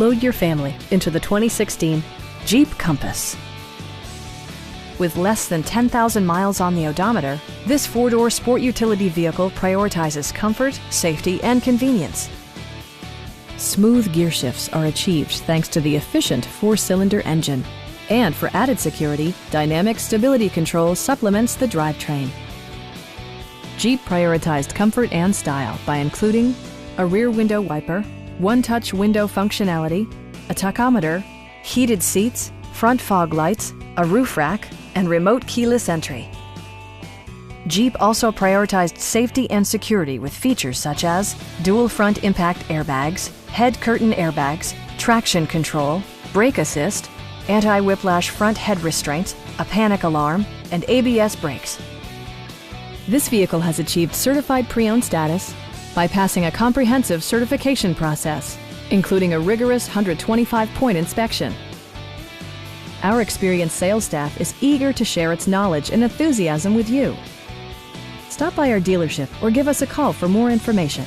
Load your family into the 2016 Jeep Compass. With less than 10,000 miles on the odometer, this four-door sport utility vehicle prioritizes comfort, safety, and convenience. Smooth gear shifts are achieved thanks to the efficient four-cylinder engine. And for added security, dynamic stability control supplements the drivetrain. Jeep prioritized comfort and style by including a rear window wiper, one-touch window functionality, a tachometer, heated seats, front fog lights, a roof rack, and remote keyless entry. Jeep also prioritized safety and security with features such as dual front impact airbags, head curtain airbags, traction control, brake assist, anti-whiplash front head restraints, a panic alarm, and ABS brakes. This vehicle has achieved certified pre-owned status by passing a comprehensive certification process, including a rigorous 125-point inspection. Our experienced sales staff is eager to share its knowledge and enthusiasm with you. Stop by our dealership or give us a call for more information.